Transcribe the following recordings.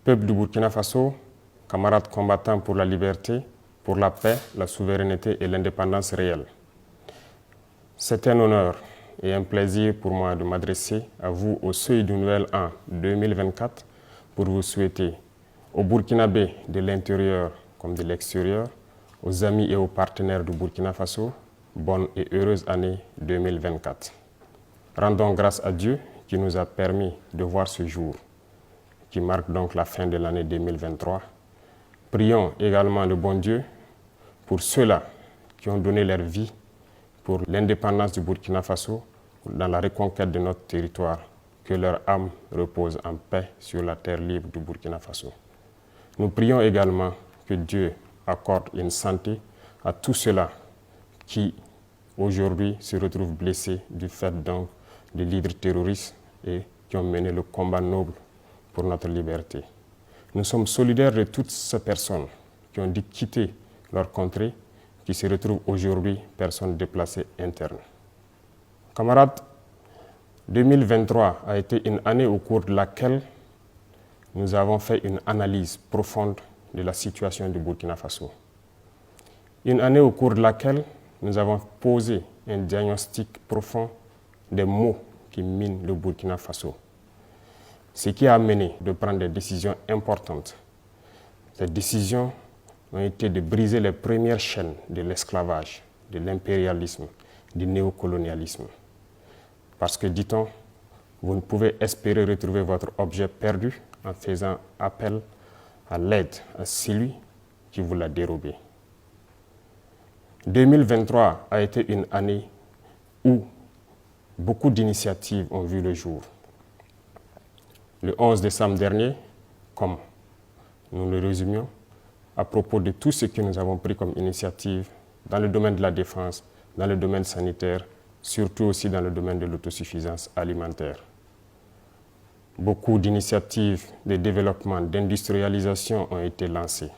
Peuple du Burkina Faso, camarades combattants pour la liberté, pour la paix, la souveraineté et l'indépendance réelle. C'est un honneur et un plaisir pour moi de m'adresser à vous au seuil du nouvel an 2024 pour vous souhaiter aux Burkinabés de l'intérieur comme de l'extérieur, aux amis et aux partenaires du Burkina Faso, bonne et heureuse année 2024. Rendons grâce à Dieu qui nous a permis de voir ce jour, qui marque donc la fin de l'année 2023. Prions également le bon Dieu pour ceux-là qui ont donné leur vie pour l'indépendance du Burkina Faso, dans la reconquête de notre territoire, que leur âme repose en paix sur la terre libre du Burkina Faso. Nous prions également que Dieu accorde une santé à tous ceux-là qui aujourd'hui se retrouvent blessés du fait donc des leaders terroristes et qui ont mené le combat noble pour notre liberté. Nous sommes solidaires de toutes ces personnes qui ont dû quitter leur contrée, qui se retrouvent aujourd'hui personnes déplacées internes. Camarades, 2023 a été une année au cours de laquelle nous avons fait une analyse profonde de la situation du Burkina Faso. Une année au cours de laquelle nous avons posé un diagnostic profond des maux qui minent le Burkina Faso. Ce qui a amené de prendre des décisions importantes. Ces décisions ont été de briser les premières chaînes de l'esclavage, de l'impérialisme, du néocolonialisme. Parce que, dit-on, vous ne pouvez espérer retrouver votre objet perdu en faisant appel à l'aide à celui qui vous l'a dérobé. 2023 a été une année où beaucoup d'initiatives ont vu le jour. Le 11 décembre dernier, comme nous le résumions, à propos de tout ce que nous avons pris comme initiative dans le domaine de la défense, dans le domaine sanitaire, surtout aussi dans le domaine de l'autosuffisance alimentaire. Beaucoup d'initiatives de développement, d'industrialisation ont été lancées.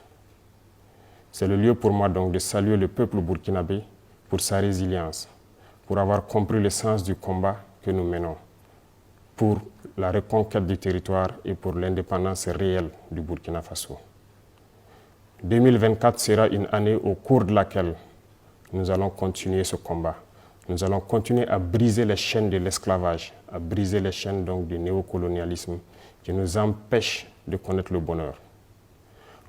C'est le lieu pour moi donc de saluer le peuple burkinabé pour sa résilience, pour avoir compris le sens du combat que nous menons, pour la reconquête du territoire et pour l'indépendance réelle du Burkina Faso. 2024 sera une année au cours de laquelle nous allons continuer ce combat. Nous allons continuer à briser les chaînes de l'esclavage, à briser les chaînes donc du néocolonialisme qui nous empêchent de connaître le bonheur.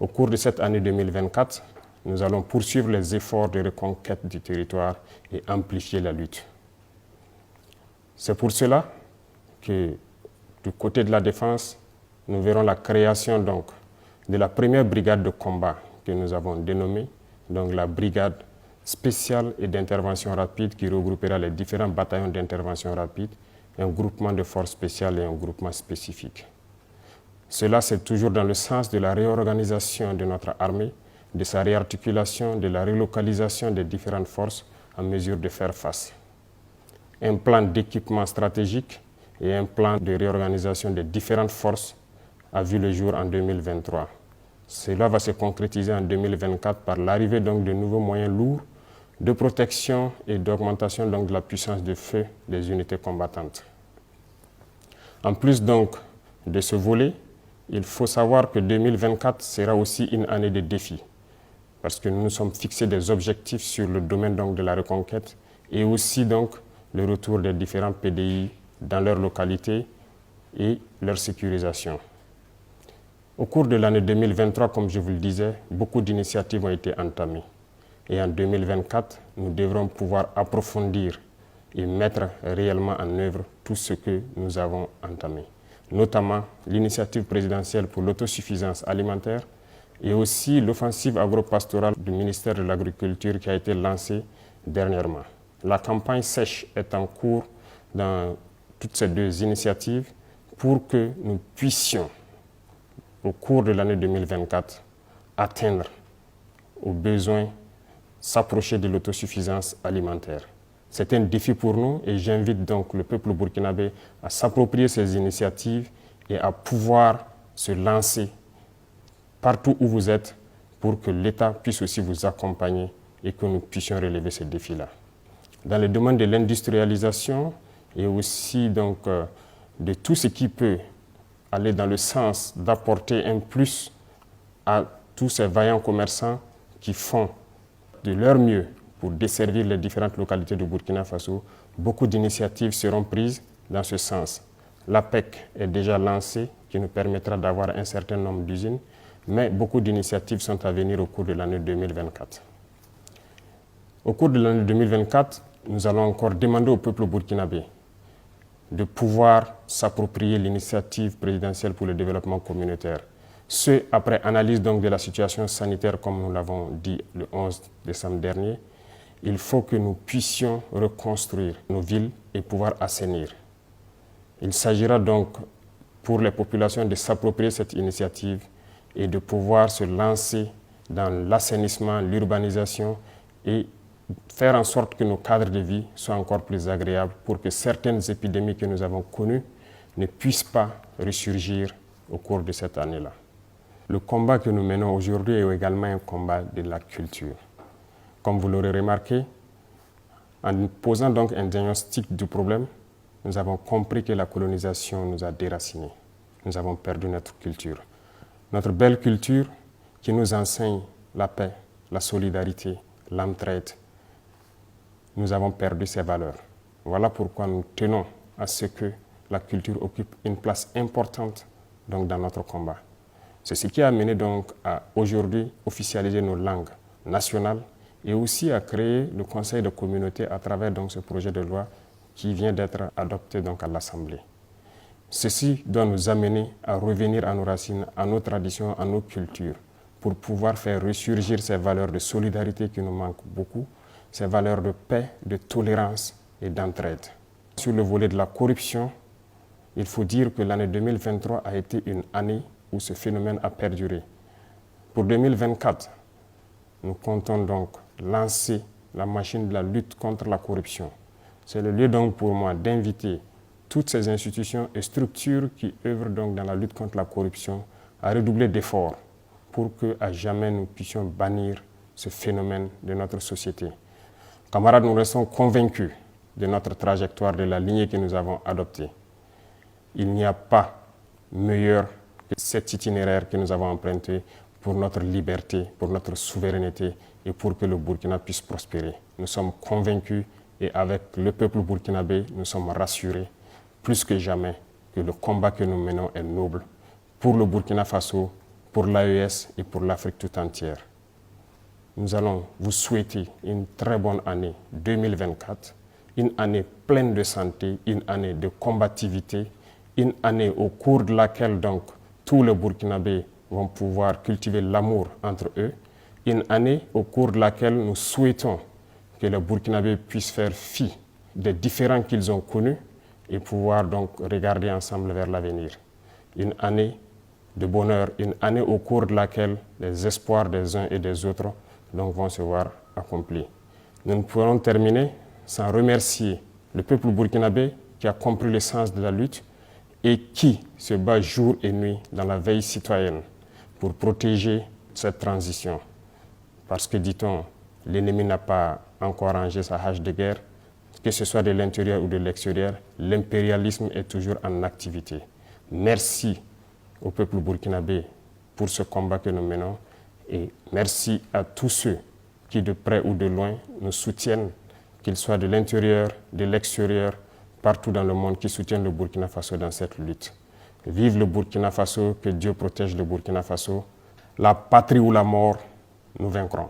Au cours de cette année 2024, nous allons poursuivre les efforts de reconquête du territoire et amplifier la lutte. C'est pour cela que du côté de la défense, nous verrons la création donc de la première brigade de combat que nous avons dénommée, donc la brigade spéciale et d'intervention rapide qui regroupera les différents bataillons d'intervention rapide, un groupement de forces spéciales et un groupement spécifique. Cela, c'est toujours dans le sens de la réorganisation de notre armée, de sa réarticulation, de la relocalisation des différentes forces en mesure de faire face. Un plan d'équipement stratégique et un plan de réorganisation des différentes forces a vu le jour en 2023. Cela va se concrétiser en 2024 par l'arrivée donc de nouveaux moyens lourds de protection et d'augmentation donc de la puissance de feu des unités combattantes. En plus donc de ce volet, il faut savoir que 2024 sera aussi une année de défis parce que nous nous sommes fixés des objectifs sur le domaine donc de la reconquête et aussi donc le retour des différents PDI dans leur localité et leur sécurisation. Au cours de l'année 2023, comme je vous le disais, beaucoup d'initiatives ont été entamées. Et en 2024, nous devrons pouvoir approfondir et mettre réellement en œuvre tout ce que nous avons entamé. Notamment l'initiative présidentielle pour l'autosuffisance alimentaire et aussi l'offensive agro-pastorale du ministère de l'Agriculture qui a été lancée dernièrement. La campagne sèche est en cours dans toutes ces deux initiatives pour que nous puissions, au cours de l'année 2024, atteindre aux besoins, s'approcher de l'autosuffisance alimentaire. C'est un défi pour nous et j'invite donc le peuple burkinabé à s'approprier ces initiatives et à pouvoir se lancer partout où vous êtes pour que l'État puisse aussi vous accompagner et que nous puissions relever ces défis-là. Dans le domaine de l'industrialisation et aussi donc de tout ce qui peut aller dans le sens d'apporter un plus à tous ces vaillants commerçants qui font de leur mieux pour desservir les différentes localités du Burkina Faso. Beaucoup d'initiatives seront prises dans ce sens. L'APEC est déjà lancée, qui nous permettra d'avoir un certain nombre d'usines, mais beaucoup d'initiatives sont à venir au cours de l'année 2024. Au cours de l'année 2024, nous allons encore demander au peuple burkinabé de pouvoir s'approprier l'initiative présidentielle pour le développement communautaire. Ce, après analyse donc de la situation sanitaire, comme nous l'avons dit le 11 décembre dernier, il faut que nous puissions reconstruire nos villes et pouvoir assainir. Il s'agira donc pour les populations de s'approprier cette initiative et de pouvoir se lancer dans l'assainissement, l'urbanisation et faire en sorte que nos cadres de vie soient encore plus agréables pour que certaines épidémies que nous avons connues ne puissent pas ressurgir au cours de cette année-là. Le combat que nous menons aujourd'hui est également un combat de la culture. Comme vous l'aurez remarqué, en posant donc un diagnostic du problème, nous avons compris que la colonisation nous a déracinés. Nous avons perdu notre culture. Notre belle culture qui nous enseigne la paix, la solidarité, l'entraide. Nous avons perdu ces valeurs. Voilà pourquoi nous tenons à ce que la culture occupe une place importante donc, dans notre combat. C'est ce qui a amené donc à aujourd'hui officialiser nos langues nationales et aussi à créer le Conseil de communauté à travers donc, ce projet de loi qui vient d'être adopté donc, à l'Assemblée. Ceci doit nous amener à revenir à nos racines, à nos traditions, à nos cultures, pour pouvoir faire ressurgir ces valeurs de solidarité qui nous manquent beaucoup, ces valeurs de paix, de tolérance et d'entraide. Sur le volet de la corruption, il faut dire que l'année 2023 a été une année où ce phénomène a perduré. Pour 2024, nous comptons donc lancer la machine de la lutte contre la corruption. C'est le lieu donc pour moi d'inviter toutes ces institutions et structures qui œuvrent donc dans la lutte contre la corruption à redoubler d'efforts pour qu'à jamais nous puissions bannir ce phénomène de notre société. Camarades, nous restons convaincus de notre trajectoire, de la lignée que nous avons adoptée. Il n'y a pas meilleur que cet itinéraire que nous avons emprunté pour notre liberté, pour notre souveraineté et pour que le Burkina puisse prospérer. Nous sommes convaincus et avec le peuple burkinabé, nous sommes rassurés plus que jamais que le combat que nous menons est noble pour le Burkina Faso, pour l'AES et pour l'Afrique tout entière. Nous allons vous souhaiter une très bonne année 2024, une année pleine de santé, une année de combativité, une année au cours de laquelle donc tous les Burkinabés vont pouvoir cultiver l'amour entre eux, une année au cours de laquelle nous souhaitons que les Burkinabés puissent faire fi des différends qu'ils ont connus et pouvoir donc regarder ensemble vers l'avenir. Une année de bonheur, une année au cours de laquelle les espoirs des uns et des autres donc, vont se voir accomplis. Nous ne pourrons terminer sans remercier le peuple burkinabé qui a compris le sens de la lutte et qui se bat jour et nuit dans la veille citoyenne pour protéger cette transition. Parce que, dit-on, l'ennemi n'a pas encore rangé sa hache de guerre, que ce soit de l'intérieur ou de l'extérieur, l'impérialisme est toujours en activité. Merci au peuple burkinabé pour ce combat que nous menons et merci à tous ceux qui, de près ou de loin, nous soutiennent, qu'ils soient de l'intérieur, de l'extérieur, partout dans le monde, qui soutiennent le Burkina Faso dans cette lutte. Vive le Burkina Faso, que Dieu protège le Burkina Faso. La patrie ou la mort, nous vaincrons.